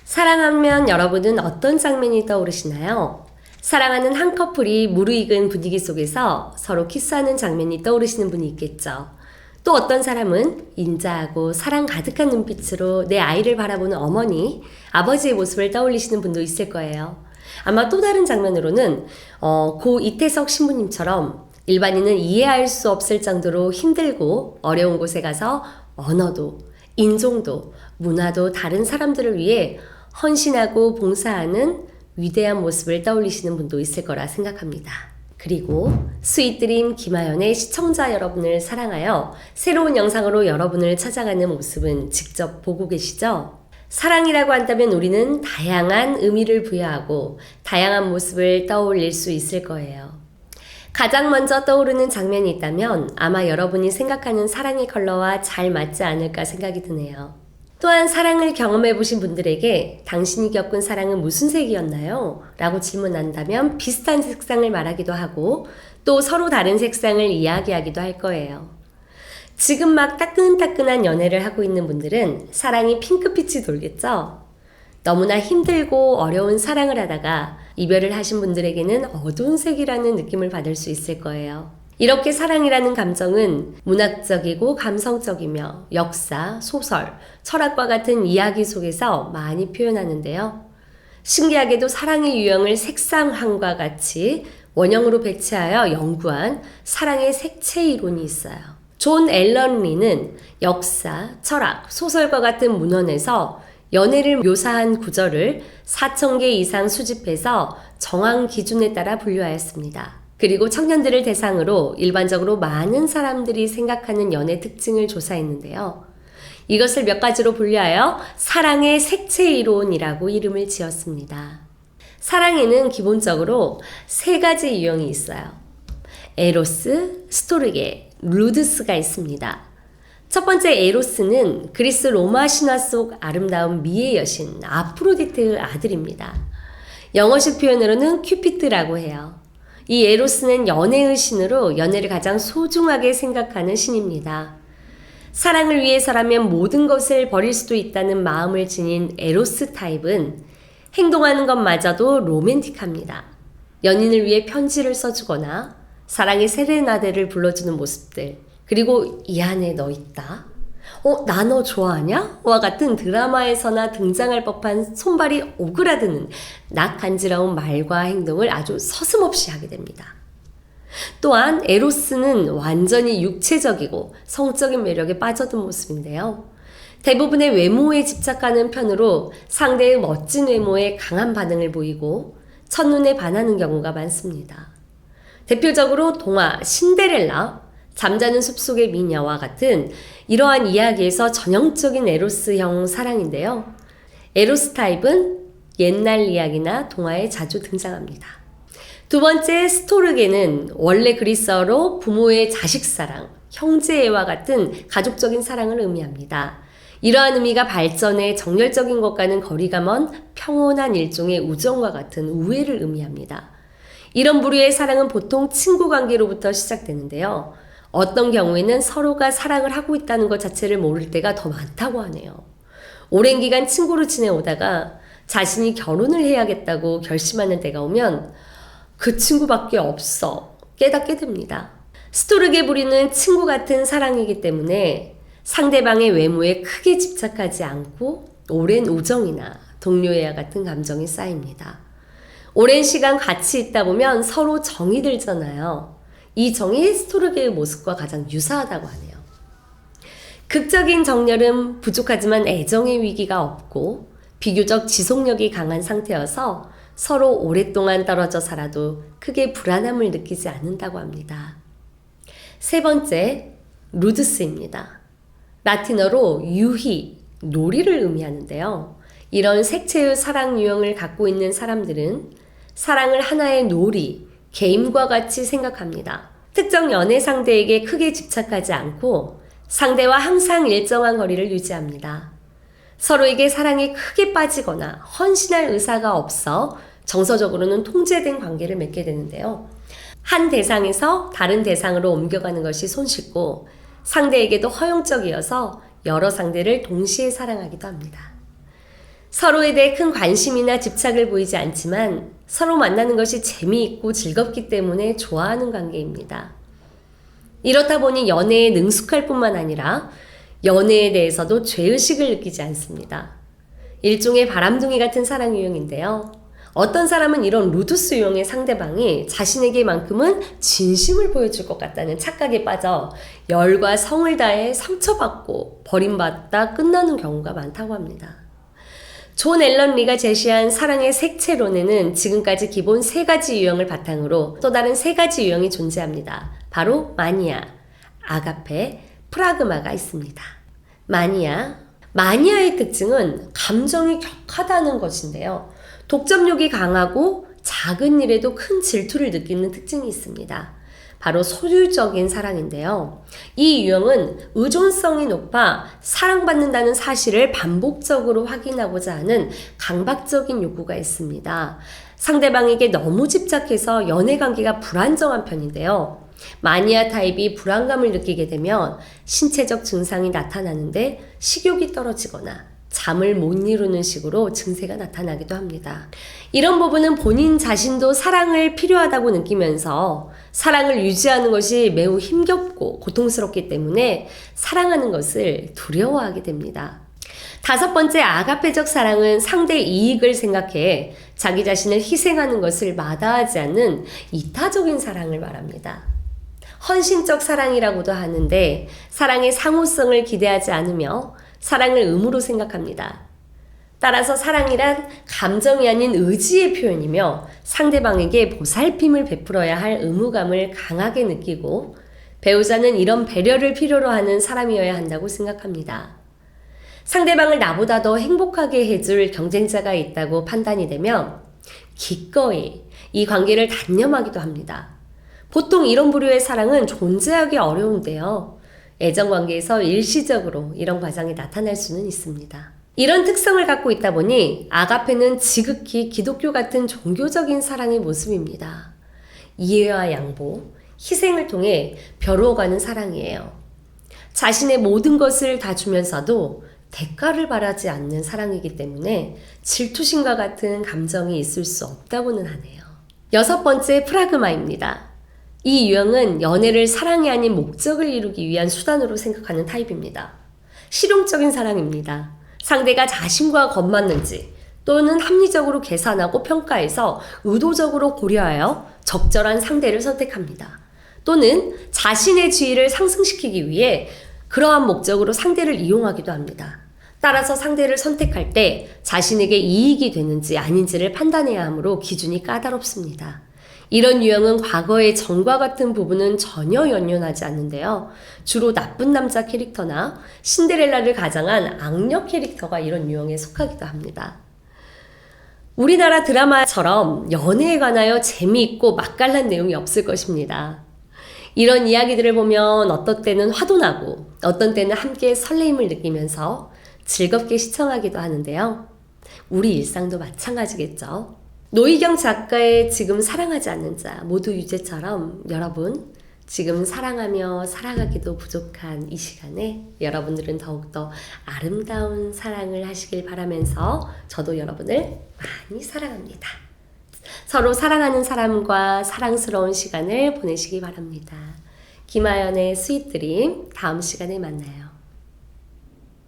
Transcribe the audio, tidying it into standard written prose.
사랑하면 여러분은 어떤 장면이 떠오르시나요? 사랑하는 한 커플이 무르익은 분위기 속에서 서로 키스하는 장면이 떠오르시는 분이 있겠죠. 또 어떤 사람은 인자하고 사랑 가득한 눈빛으로 내 아이를 바라보는 어머니, 아버지의 모습을 떠올리시는 분도 있을 거예요. 아마 또 다른 장면으로는 고 이태석 신부님처럼 일반인은 이해할 수 없을 정도로 힘들고 어려운 곳에 가서 언어도, 인종도, 문화도 다른 사람들을 위해 헌신하고 봉사하는 위대한 모습을 떠올리시는 분도 있을 거라 생각합니다. 그리고 스윗드림 김하연의 시청자 여러분을 사랑하여 새로운 영상으로 여러분을 찾아가는 모습은 직접 보고 계시죠? 사랑이라고 한다면 우리는 다양한 의미를 부여하고 다양한 모습을 떠올릴 수 있을 거예요. 가장 먼저 떠오르는 장면이 있다면 아마 여러분이 생각하는 사랑의 컬러와 잘 맞지 않을까 생각이 드네요. 또한 사랑을 경험해 보신 분들에게 당신이 겪은 사랑은 무슨 색이었나요? 라고 질문한다면 비슷한 색상을 말하기도 하고 또 서로 다른 색상을 이야기하기도 할 거예요. 지금 막 따끈따끈한 연애를 하고 있는 분들은 사랑이 핑크빛이 돌겠죠? 너무나 힘들고 어려운 사랑을 하다가 이별을 하신 분들에게는 어두운 색이라는 느낌을 받을 수 있을 거예요. 이렇게 사랑이라는 감정은 문학적이고 감성적이며 역사, 소설, 철학과 같은 이야기 속에서 많이 표현하는데요. 신기하게도 사랑의 유형을 색상황과 같이 원형으로 배치하여 연구한 사랑의 색채 이론이 있어요. 존 앨런 리는 역사, 철학, 소설과 같은 문헌에서 연애를 묘사한 구절을 4,000개 이상 수집해서 정한 기준에 따라 분류하였습니다. 그리고 청년들을 대상으로 일반적으로 많은 사람들이 생각하는 연애 특징을 조사했는데요. 이것을 몇 가지로 분류하여 사랑의 색채 이론이라고 이름을 지었습니다. 사랑에는 기본적으로 세 가지 유형이 있어요. 에로스, 스토르게, 루드스가 있습니다. 첫 번째 에로스는 그리스 로마 신화 속 아름다운 미의 여신 아프로디테의 아들입니다. 영어식 표현으로는 큐피드라고 해요. 이 에로스는 연애의 신으로 연애를 가장 소중하게 생각하는 신입니다. 사랑을 위해서라면 모든 것을 버릴 수도 있다는 마음을 지닌 에로스 타입은 행동하는 것마저도 로맨틱합니다. 연인을 위해 편지를 써주거나 사랑의 세레나데를 불러주는 모습들, 그리고 이 안에 너 있다? 나 너 좋아하냐? 와 같은 드라마에서나 등장할 법한 손발이 오그라드는 낯간지러운 말과 행동을 아주 서슴없이 하게 됩니다. 또한 에로스는 완전히 육체적이고 성적인 매력에 빠져든 모습인데요. 대부분의 외모에 집착하는 편으로 상대의 멋진 외모에 강한 반응을 보이고 첫눈에 반하는 경우가 많습니다. 대표적으로 동화 신데렐라, 잠자는 숲속의 미녀와 같은 이러한 이야기에서 전형적인 에로스형 사랑인데요. 에로스 타입은 옛날 이야기나 동화에 자주 등장합니다. 두 번째 스토르게는 원래 그리스어로 부모의 자식 사랑, 형제애와 같은 가족적인 사랑을 의미합니다. 이러한 의미가 발전의 정열적인 것과는 거리가 먼 평온한 일종의 우정과 같은 우애를 의미합니다. 이런 부류의 사랑은 보통 친구 관계로부터 시작되는데요. 어떤 경우에는 서로가 사랑을 하고 있다는 것 자체를 모를 때가 더 많다고 하네요. 오랜 기간 친구로 지내오다가 자신이 결혼을 해야겠다고 결심하는 때가 오면 그 친구밖에 없어 깨닫게 됩니다. 스토르게 부리는 친구 같은 사랑이기 때문에 상대방의 외모에 크게 집착하지 않고 오랜 우정이나 동료애와 같은 감정이 쌓입니다. 오랜 시간 같이 있다 보면 서로 정이 들잖아요. 이 정이 스토르게의 모습과 가장 유사하다고 하네요. 극적인 정열은 부족하지만 애정의 위기가 없고 비교적 지속력이 강한 상태여서 서로 오랫동안 떨어져 살아도 크게 불안함을 느끼지 않는다고 합니다. 세 번째, 루드스입니다. 라틴어로 유희, 놀이를 의미하는데요. 이런 색채의 사랑 유형을 갖고 있는 사람들은 사랑을 하나의 놀이, 게임과 같이 생각합니다. 특정 연애 상대에게 크게 집착하지 않고 상대와 항상 일정한 거리를 유지합니다. 서로에게 사랑에 크게 빠지거나 헌신할 의사가 없어 정서적으로는 통제된 관계를 맺게 되는데요. 한 대상에서 다른 대상으로 옮겨가는 것이 손쉽고 상대에게도 허용적이어서 여러 상대를 동시에 사랑하기도 합니다. 서로에 대해 큰 관심이나 집착을 보이지 않지만 서로 만나는 것이 재미있고 즐겁기 때문에 좋아하는 관계입니다. 이렇다 보니 연애에 능숙할 뿐만 아니라 연애에 대해서도 죄의식을 느끼지 않습니다. 일종의 바람둥이 같은 사랑 유형인데요. 어떤 사람은 이런 루두스 유형의 상대방이 자신에게만큼은 진심을 보여줄 것 같다는 착각에 빠져 열과 성을 다해 상처받고 버림받다 끝나는 경우가 많다고 합니다. 존 앨런 리가 제시한 사랑의 색채론에는 지금까지 기본 3가지 유형을 바탕으로 또 다른 3가지 유형이 존재합니다. 바로 마니아, 아가페, 프라그마가 있습니다. 마니아의 특징은 감정이 격하다는 것인데요. 독점욕이 강하고 작은 일에도 큰 질투를 느끼는 특징이 있습니다. 바로 소유적인 사랑인데요. 이 유형은 의존성이 높아 사랑받는다는 사실을 반복적으로 확인하고자 하는 강박적인 욕구가 있습니다. 상대방에게 너무 집착해서 연애 관계가 불안정한 편인데요. 마니아 타입이 불안감을 느끼게 되면 신체적 증상이 나타나는데 식욕이 떨어지거나 잠을 못 이루는 식으로 증세가 나타나기도 합니다. 이런 부분은 본인 자신도 사랑을 필요하다고 느끼면서 사랑을 유지하는 것이 매우 힘겹고 고통스럽기 때문에 사랑하는 것을 두려워하게 됩니다. 5번째, 아가페적 사랑은 상대 이익을 생각해 자기 자신을 희생하는 것을 마다하지 않는 이타적인 사랑을 말합니다. 헌신적 사랑이라고도 하는데 사랑의 상호성을 기대하지 않으며 사랑을 의무로 생각합니다. 따라서 사랑이란 감정이 아닌 의지의 표현이며 상대방에게 보살핌을 베풀어야 할 의무감을 강하게 느끼고 배우자는 이런 배려를 필요로 하는 사람이어야 한다고 생각합니다. 상대방을 나보다 더 행복하게 해줄 경쟁자가 있다고 판단이 되면 기꺼이 이 관계를 단념하기도 합니다. 보통 이런 부류의 사랑은 존재하기 어려운데요. 애정관계에서 일시적으로 이런 과정이 나타날 수는 있습니다. 이런 특성을 갖고 있다 보니 아가페는 지극히 기독교 같은 종교적인 사랑의 모습입니다. 이해와 양보, 희생을 통해 벼루어가는 사랑이에요. 자신의 모든 것을 다 주면서도 대가를 바라지 않는 사랑이기 때문에 질투심과 같은 감정이 있을 수 없다고는 하네요. 6번째, 프라그마입니다. 이 유형은 연애를 사랑이 아닌 목적을 이루기 위한 수단으로 생각하는 타입입니다. 실용적인 사랑입니다. 상대가 자신과 겁맞는지 또는 합리적으로 계산하고 평가해서 의도적으로 고려하여 적절한 상대를 선택합니다. 또는 자신의 지위를 상승시키기 위해 그러한 목적으로 상대를 이용하기도 합니다. 따라서 상대를 선택할 때 자신에게 이익이 되는지 아닌지를 판단해야 하므로 기준이 까다롭습니다. 이런 유형은 과거의 정과 같은 부분은 전혀 연연하지 않는데요. 주로 나쁜 남자 캐릭터나 신데렐라를 가장한 악녀 캐릭터가 이런 유형에 속하기도 합니다. 우리나라 드라마처럼 연애에 관하여 재미있고 맛깔난 내용이 없을 것입니다. 이런 이야기들을 보면 어떤 때는 화도 나고 어떤 때는 함께 설레임을 느끼면서 즐겁게 시청하기도 하는데요. 우리 일상도 마찬가지겠죠. 노희경 작가의 지금 사랑하지 않는 자 모두 유죄처럼 여러분 지금 사랑하며 살아가기도 부족한 이 시간에 여러분들은 더욱더 아름다운 사랑을 하시길 바라면서 저도 여러분을 많이 사랑합니다. 서로 사랑하는 사람과 사랑스러운 시간을 보내시기 바랍니다. 김아연의 스윗드림 다음 시간에 만나요.